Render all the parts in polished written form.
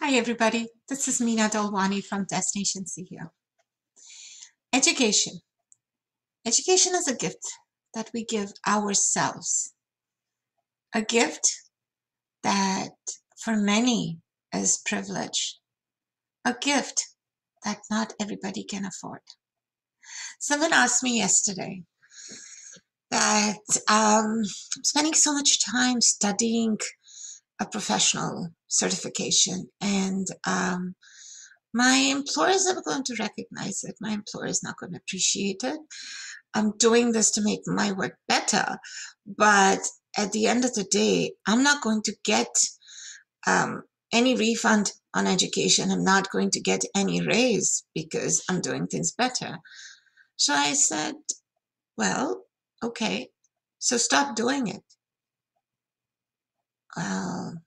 Hi, everybody. This is Meena Dalwani from Destination CEO. Education. Education is a gift that we give ourselves, a gift that for many is privilege, a gift that not everybody can afford. Someone asked me yesterday that I'm spending so much time studying a professional certification and my employer is never going to recognize it. My employer is not going to appreciate it. I'm doing this to make my work better, but at the end of the day, I'm not going to get um, any refund on education. I'm not going to get any raise because I'm doing things better. So I said, well, okay, so stop doing it. Well,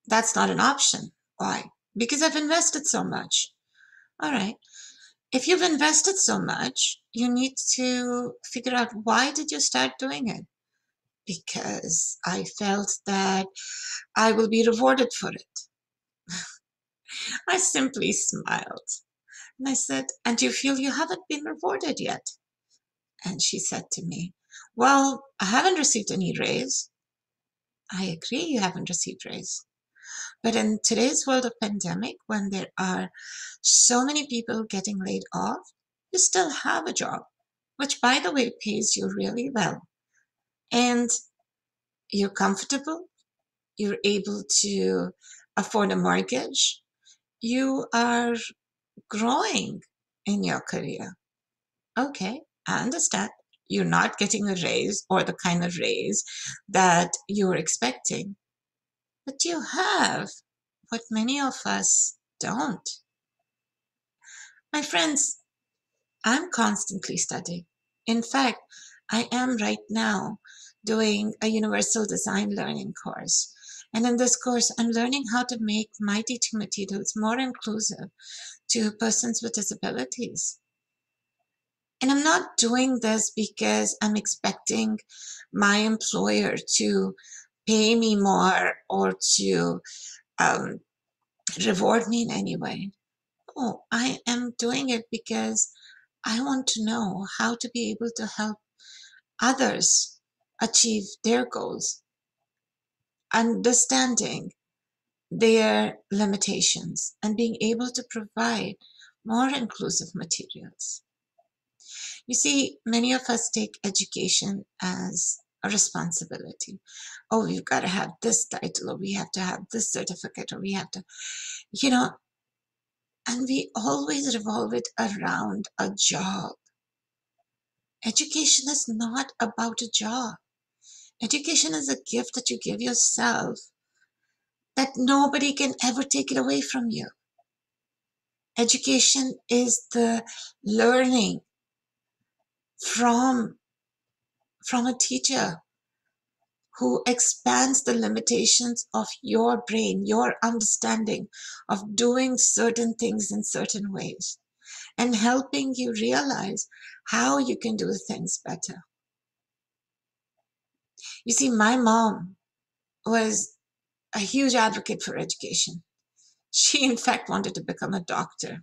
that's not an option. Why? Because I've invested so much. All right. If you've invested so much, you need to figure out why did you start doing it? Because I felt that I will be rewarded for it. I simply smiled and I said, and you feel you haven't been rewarded yet? And she said to me, well, I haven't received any raise. I agree you haven't received raise. But in today's world of pandemic, when there are so many people getting laid off, you still have a job, which by the way pays you really well. And you're comfortable, you're able to afford a mortgage, you are growing in your career. Okay, I understand. You're not getting a raise or the kind of raise that you were expecting, but you have what many of us don't. My friends, I'm constantly studying. In fact, I am right now doing a universal design learning course. And in this course, I'm learning how to make my teaching materials more inclusive to persons with disabilities. And I'm not doing this because I'm expecting my employer to pay me more or to um, reward me in any way. Oh, I am doing it because I want to know how to be able to help others achieve their goals, understanding their limitations, and being able to provide more inclusive materials. You see, many of us take education as a responsibility. Oh, we've got to have this title, or we have to have this certificate, or we have to, you know, and we always revolve it around a job. Education is not about a job. Education is a gift that you give yourself that nobody can ever take it away from you. Education is the learning from, from a teacher who expands the limitations of your brain, your understanding of doing certain things in certain ways, and helping you realize how you can do things better. You see, my mom was a huge advocate for education. She, in fact, wanted to become a doctor.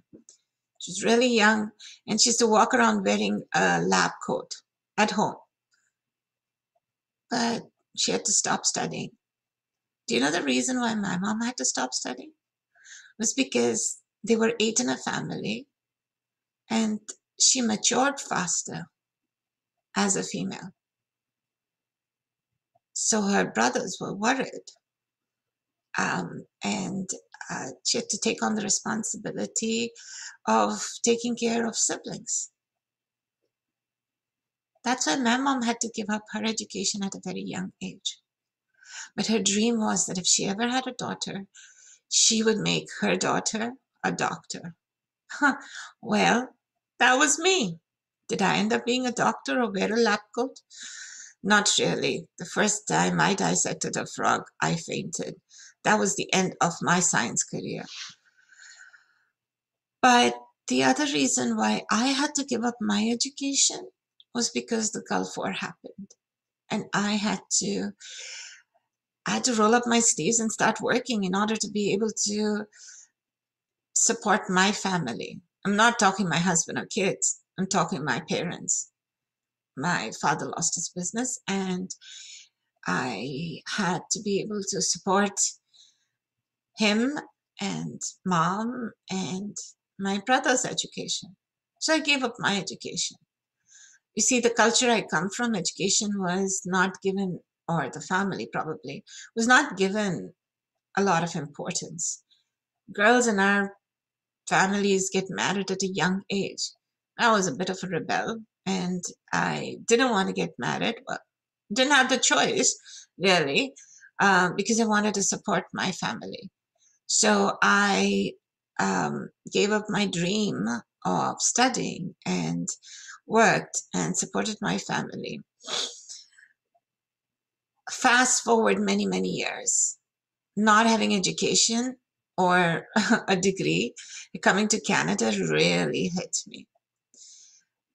She was really young and she used to walk around wearing a lab coat at home. But she had to stop studying. Do you know the reason why my mom had to stop studying? It was because they were 8 in a family and she matured faster as a female. So her brothers were worried. And she had to take on the responsibility of taking care of siblings. That's why my mom had to give up her education at a very young age. But her dream was that if she ever had a daughter, she would make her daughter a doctor. Well, that was me. Did I end up being a doctor or wear a lab coat? Not really. The first time I dissected a frog, I fainted. That was the end of my science career. But the other reason why I had to give up my education was because the Gulf War happened. And I had to roll up my sleeves and start working in order to be able to support my family. I'm not talking my husband or kids. I'm talking my parents. My father lost his business, and I had to be able to support him and mom and my brother's education. So I gave up my education. You see, the culture I come from, education was not given, or the family probably, was not given a lot of importance. Girls in our families get married at a young age. I was a bit of a rebel and I didn't want to get married, but didn't have the choice really, because I wanted to support my family. So I gave up my dream of studying and worked and supported my family. Fast forward many, many years, not having education or a degree, coming to Canada really hit me.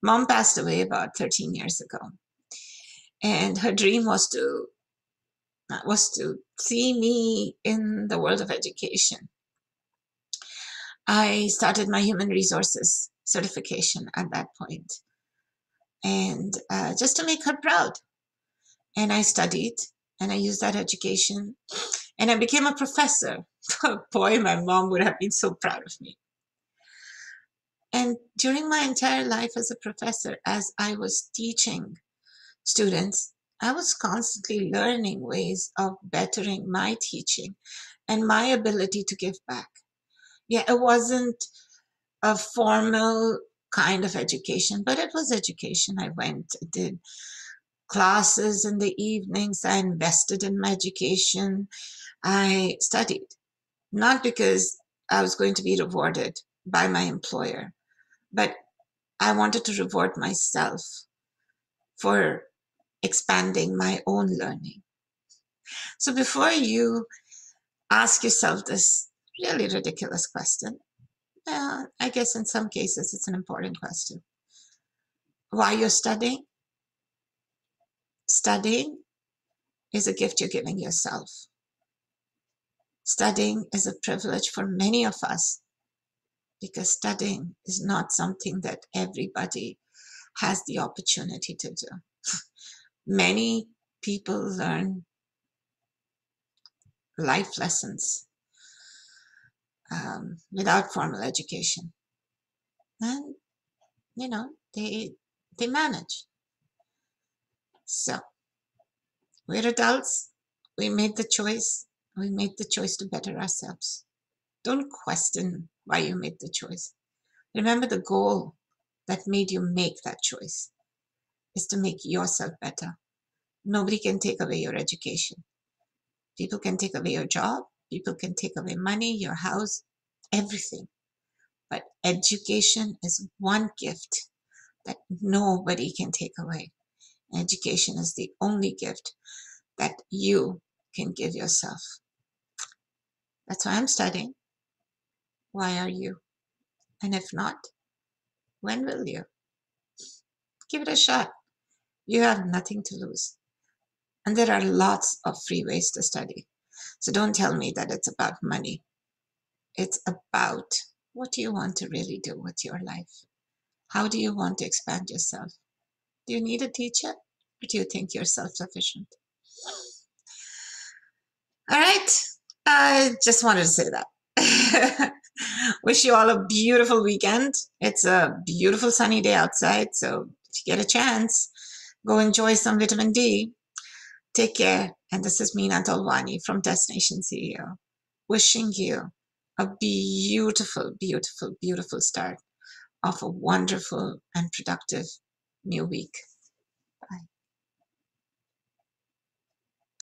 Mom passed away about 13 years ago, and her dream was to see me in the world of education. I started my human resources certification at that point, and just to make her proud. And I studied, and I used that education, and I became a professor. Boy, my mom would have been so proud of me. And during my entire life as a professor, as I was teaching students, I was constantly learning ways of bettering my teaching and my ability to give back. Yeah, it wasn't a formal kind of education, but it was education. I went, did classes in the evenings, I invested in my education, I studied, not because I was going to be rewarded by my employer, but I wanted to reward myself for expanding my own learning. So before you ask yourself this really ridiculous question, I guess in some cases it's an important question. Why you're studying? Studying is a gift you're giving yourself. Studying is a privilege for many of us because studying is not something that everybody has the opportunity to do. Many people learn life lessons without formal education, and they manage. So we're adults. We made the choice. We made the choice to better ourselves. Don't question why you made the choice. Remember, the goal that made you make that choice is to make yourself better. Nobody can take away your education. People can take away your job. People can take away money, your house, everything. But education is one gift that nobody can take away. Education is the only gift that you can give yourself. That's why I'm studying. Why are you? And if not, when will you? Give it a shot. You have nothing to lose. And there are lots of free ways to study. So don't tell me that it's about money. It's about what do you want to really do with your life? How do you want to expand yourself? Do you need a teacher? Or do you think you're self-sufficient? All right. I just wanted to say that. Wish you all a beautiful weekend. It's a beautiful sunny day outside. So if you get a chance, go enjoy some vitamin D. Take care. And this is Meena Dolwani from Destination CEO, wishing you a beautiful, beautiful, beautiful start of a wonderful and productive new week.